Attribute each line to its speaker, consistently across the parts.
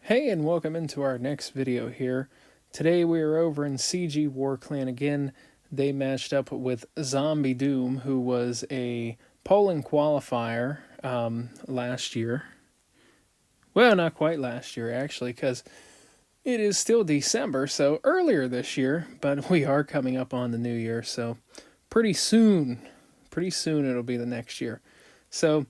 Speaker 1: Hey, and welcome into our next video here. Today we are over in CG War Clan again. They matched up with Zombie Doom, who was a polling qualifier last year. Well, not quite last year, actually, because it is still December, so earlier this year, but we are coming up on the new year, so pretty soon it'll be the next year. So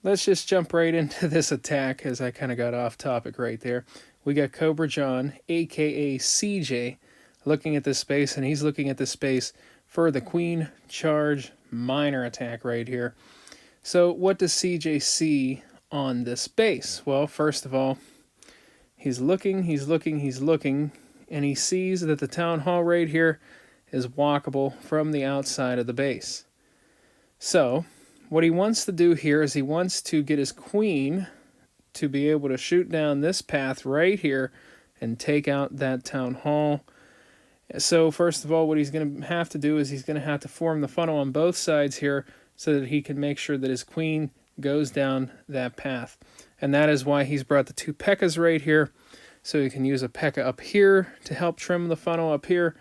Speaker 1: let's just jump right into this attack as I kind of got off topic right there. We got Cobra John, aka CJ, looking at this space, and he's looking at this space for the Queen Charge Minor attack right here. So what does CJ see on this base? Well, first of all, he's looking, and he sees that the Town Hall right here is walkable from the outside of the base. So what he wants to do here is he wants to get his queen to be able to shoot down this path right here and take out that town hall. So first of all, what he's going to have to do is he's going to have to form the funnel on both sides here so that he can make sure that his queen goes down that path. And that is why he's brought the two P.E.K.K.A.s right here. So he can use a P.E.K.K.A up here to help trim the funnel up here,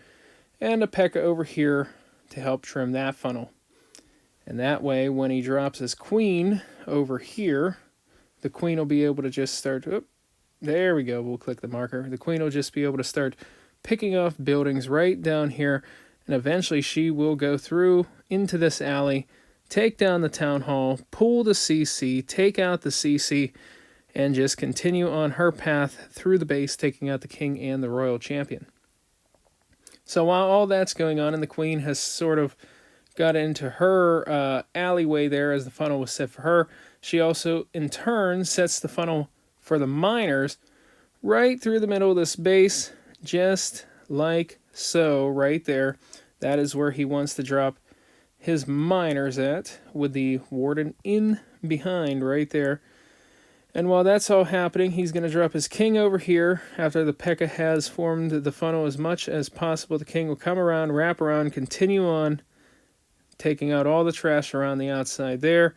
Speaker 1: and a P.E.K.K.A over here to help trim that funnel. And that way, when he drops his queen over here, the queen will be able to just start... Oh, there we go. We'll click the marker. The queen will just be able to start picking off buildings right down here. And eventually, she will go through into this alley, take down the town hall, pull the CC, take out the CC, and just continue on her path through the base, taking out the king and the royal champion. So while all that's going on, and the queen has sort of got into her alleyway there as the funnel was set for her, she also in turn sets the funnel for the miners right through the middle of this base, just like so right there. That is where he wants to drop his miners at, with the warden in behind right there. And while that's all happening, he's going to drop his king over here. After the P.E.K.K.A has formed the funnel as much as possible, the king will come around, wrap around, continue on, taking out all the trash around the outside there.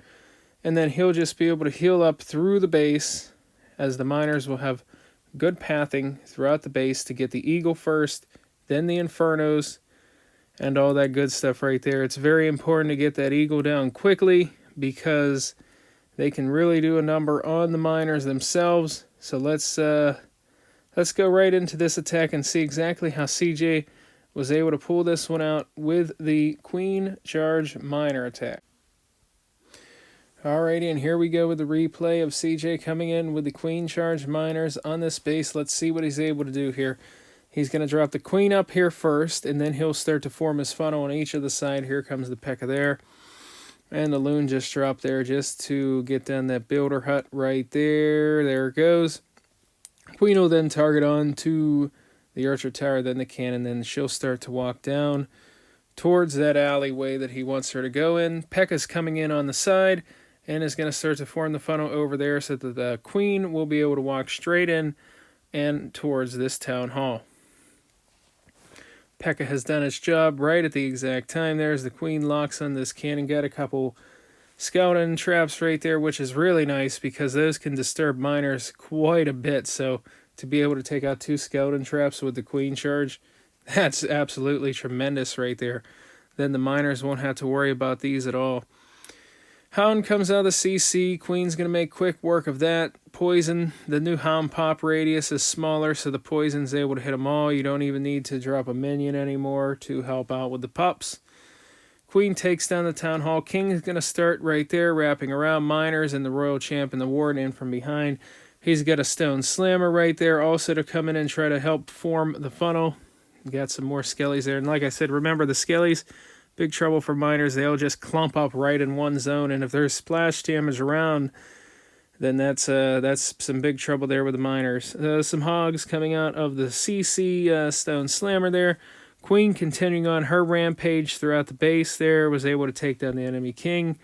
Speaker 1: And then he'll just be able to heal up through the base, as the miners will have good pathing throughout the base to get the eagle first, then the infernos, and all that good stuff right there. It's very important to get that eagle down quickly, because they can really do a number on the miners themselves. So let's go right into this attack and see exactly how CJ was able to pull this one out with the Queen Charge Minor attack. Alrighty, and here we go with the replay of CJ coming in with the Queen Charge Miners on this base. Let's see what he's able to do here. He's going to drop the queen up here first, and then he'll start to form his funnel on each of the side. Here comes the P.E.K.K.A there. And the loon just dropped there just to get down that builder hut right there. There it goes. Queen will then target on to the archer tower, then the cannon, then she'll start to walk down towards that alleyway that he wants her to go in. P.E.K.K.A's coming in on the side and is going to start to form the funnel over there so that the queen will be able to walk straight in and towards this town hall. P.E.K.K.A has done its job right at the exact time. There's the queen locks on this cannon. Got a couple scouting traps right there, which is really nice because those can disturb miners quite a bit. So to be able to take out two scouting traps with the queen charge, that's absolutely tremendous right there. Then the miners won't have to worry about these at all. Hound comes out of the CC. Queen's going to make quick work of that. Poison, the new Hound pop radius is smaller, so the poison's able to hit them all. You don't even need to drop a minion anymore to help out with the pups. Queen takes down the town hall. King is going to start right there, wrapping around miners and the royal champ and the warden in from behind. He's got a stone slammer right there also to come in and try to help form the funnel. Got some more skellies there. And like I said, remember the skellies, big trouble for miners. They'll just clump up right in one zone. And if there's splash damage around, then that's some big trouble there with the miners. Some hogs coming out of the CC stone slammer there. Queen continuing on her rampage throughout the base there, was able to take down the enemy king.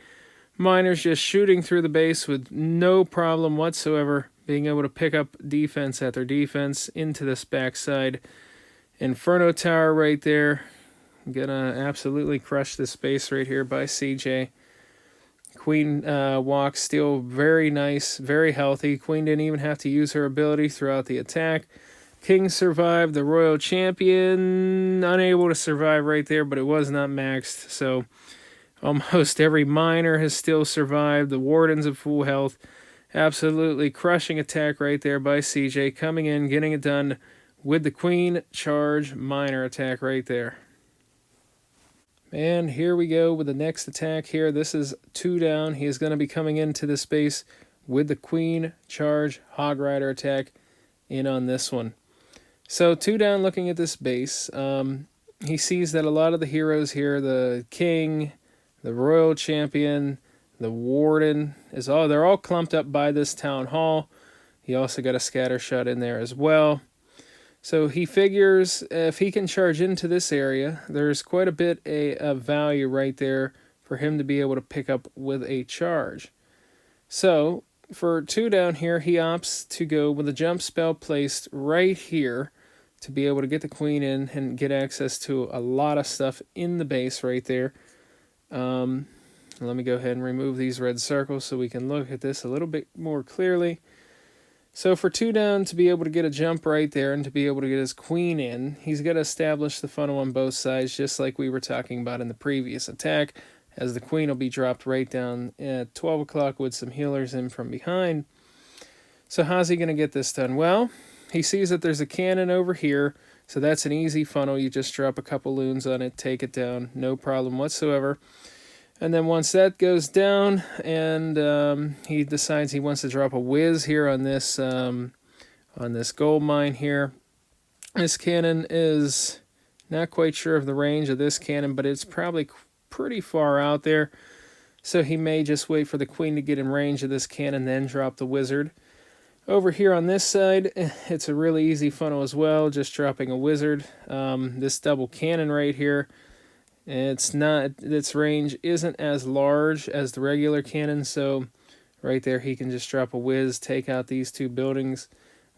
Speaker 1: Miners just shooting through the base with no problem whatsoever, being able to pick up defense after defense into this backside. Inferno tower right there. Gonna absolutely crush this base right here by CJ. Queen walks still very nice, very healthy. Queen didn't even have to use her ability throughout the attack. King survived. The Royal Champion unable to survive right there, but it was not maxed. So almost every miner has still survived. The Warden's at full health. Absolutely crushing attack right there by CJ. Coming in, getting it done with the Queen Charge Miner attack right there. And here we go with the next attack here. This is 2 down. He is going to be coming into the space with the Queen Charge Hog Rider attack in on this one. So 2 down looking at this base. He sees that a lot of the heroes here, the King, the Royal Champion, the Warden, they're all clumped up by this Town Hall. He also got a scatter shot in there as well. So he figures if he can charge into this area, there's quite a bit of value right there for him to be able to pick up with a charge. So for 2 down here, he opts to go with a jump spell placed right here to be able to get the Queen in and get access to a lot of stuff in the base right there. Let me go ahead and remove these red circles so we can look at this a little bit more clearly. So for 2 down to be able to get a jump right there and to be able to get his Queen in, he's got to establish the funnel on both sides, just like we were talking about in the previous attack, as the Queen will be dropped right down at 12 o'clock with some healers in from behind. So how's he going to get this done? Well, he sees that there's a cannon over here, so that's an easy funnel. You just drop a couple loons on it, take it down, no problem whatsoever. And then once that goes down, and he decides he wants to drop a whiz here on this gold mine here. This cannon is not quite sure of the range of this cannon, but it's probably pretty far out there. So he may just wait for the Queen to get in range of this cannon, then drop the wizard. Over here on this side, it's a really easy funnel as well, just dropping a wizard. This double cannon right here, its range isn't as large as the regular cannon, so right there he can just drop a whiz, take out these 2 buildings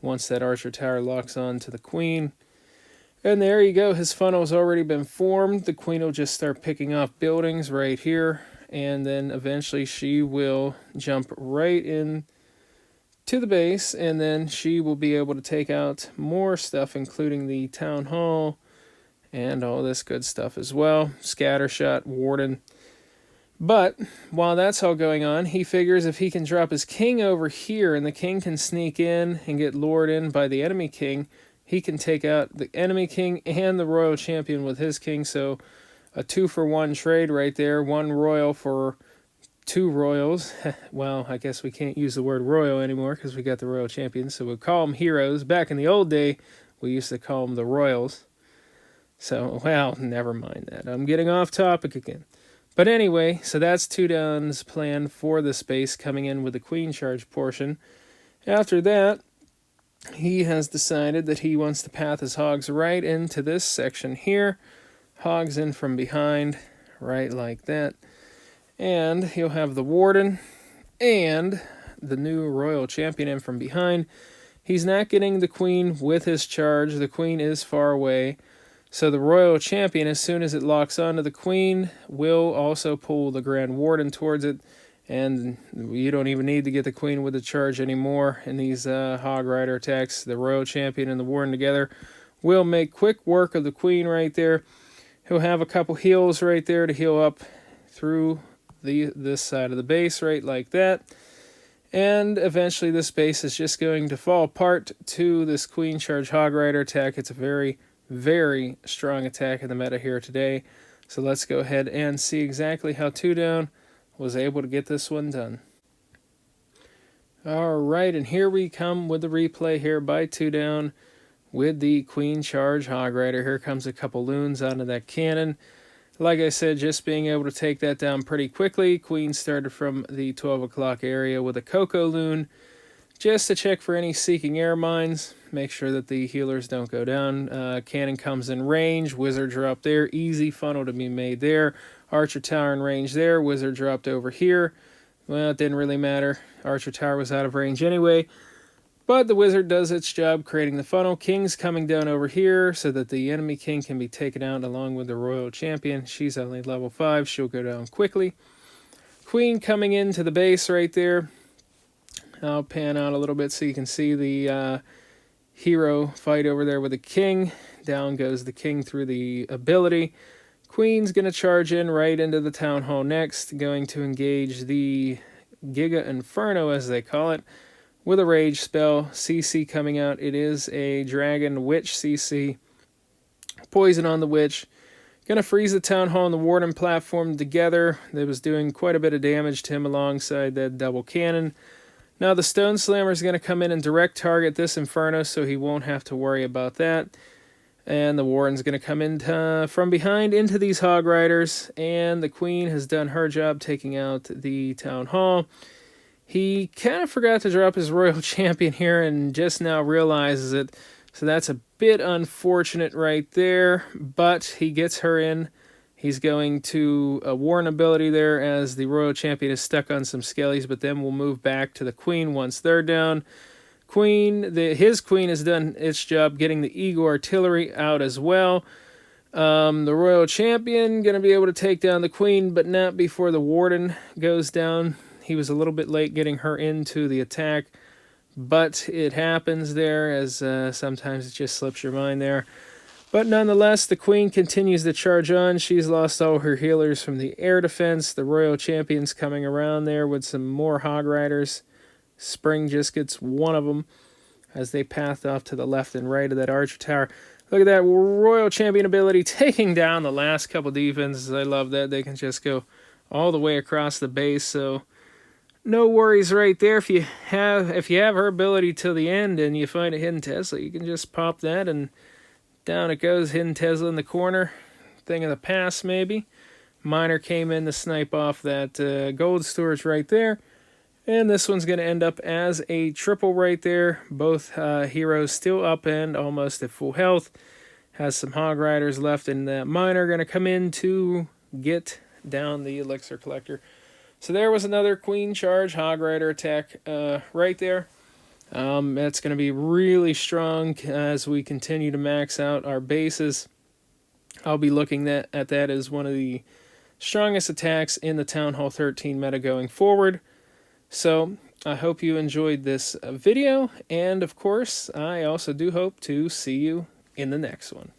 Speaker 1: once that archer tower locks on to the Queen. And there you go, his funnel's already been formed. The Queen will just start picking off buildings right here, and then eventually she will jump right in to the base, and then she will be able to take out more stuff, including the Town Hall and all this good stuff as well. Scattershot, Warden. But while that's all going on, he figures if he can drop his King over here and the King can sneak in and get lured in by the enemy King, he can take out the enemy King and the Royal Champion with his King. So a 2-for-1 trade right there. 1 Royal for 2 Royals. Well, I guess we can't use the word Royal anymore because we got the Royal Champion. So we'll call them heroes. Back in the old day, we used to call them the Royals. So, well, never mind that. I'm getting off topic again. But anyway, so that's 2 down's plan for the space, coming in with the Queen Charge portion. After that, he has decided that he wants to path his Hogs right into this section here. Hogs in from behind, right like that. And he'll have the Warden and the new Royal Champion in from behind. He's not getting the Queen with his charge. The Queen is far away. So the Royal Champion, as soon as it locks onto the Queen, will also pull the Grand Warden towards it. And you don't even need to get the Queen with the charge anymore in these Hog Rider attacks. The Royal Champion and the Warden together will make quick work of the Queen right there. He'll have a couple heals right there to heal up through this side of the base, right like that. And eventually this base is just going to fall apart to this Queen Charge Hog Rider attack. It's a very, very strong attack in the meta here today. So let's go ahead and see exactly how 2 down was able to get this one done. Alright, and here we come with the replay here by 2 down with the Queen Charge Hog Rider. Here comes a couple loons onto that cannon. Like I said, just being able to take that down pretty quickly. Queen started from the 12 o'clock area with a Cocoa Loon, just to check for any seeking air mines. Make sure that the healers don't go down. Cannon comes in range. Wizard drop there. Easy funnel to be made there. Archer tower in range there. Wizard dropped over here. Well, it didn't really matter. Archer tower was out of range anyway. But the Wizard does its job creating the funnel. King's coming down over here so that the enemy King can be taken out along with the Royal Champion. She's only level 5. She'll go down quickly. Queen coming into the base right there. I'll pan out a little bit so you can see the hero fight over there with the king. Down goes the king through the ability. Queen's going to charge in right into the town hall next, going to engage the Giga Inferno, as they call it, with a rage spell. CC coming out. It is a Dragon Witch CC. Poison on the Witch. Going to freeze the town hall and the Warden platform together. That was doing quite a bit of damage to him alongside that double cannon. Now the Stone Slammer is going to come in and direct target this Inferno, so he won't have to worry about that. And the Warden's going to come in from behind into these Hog Riders, and the Queen has done her job taking out the Town Hall. He kind of forgot to drop his Royal Champion here and just now realizes it, so that's a bit unfortunate right there, but he gets her in. He's going to a Warden ability there as the Royal Champion is stuck on some skellies, but then we'll move back to the Queen once they're down. His Queen has done its job getting the Eagle Artillery out as well. The Royal Champion going to be able to take down the Queen, but not before the Warden goes down. He was a little bit late getting her into the attack, but it happens there, as sometimes it just slips your mind there. But nonetheless, the Queen continues to charge on. She's lost all her healers from the air defense. The Royal Champion's coming around there with some more Hog Riders. Spring just gets one of them as they path off to the left and right of that Archer Tower. Look at that Royal Champion ability taking down the last couple defenses. I love that. They can just go all the way across the base, so no worries right there. If you have her ability till the end and you find a hidden Tesla, you can just pop that and down it goes. Hidden Tesla in the corner. Thing of the past, maybe. Miner came in to snipe off that gold storage right there. And this one's going to end up as a triple right there. Both heroes still up and almost at full health. Has some Hog Riders left, and that Miner going to come in to get down the Elixir Collector. So there was another Queen charge Hog Rider attack right there. That's going to be really strong as we continue to max out our bases. I'll be looking at that as one of the strongest attacks in the Town Hall 13 meta going forward. So I hope you enjoyed this video, and of course I also do hope to see you in the next one.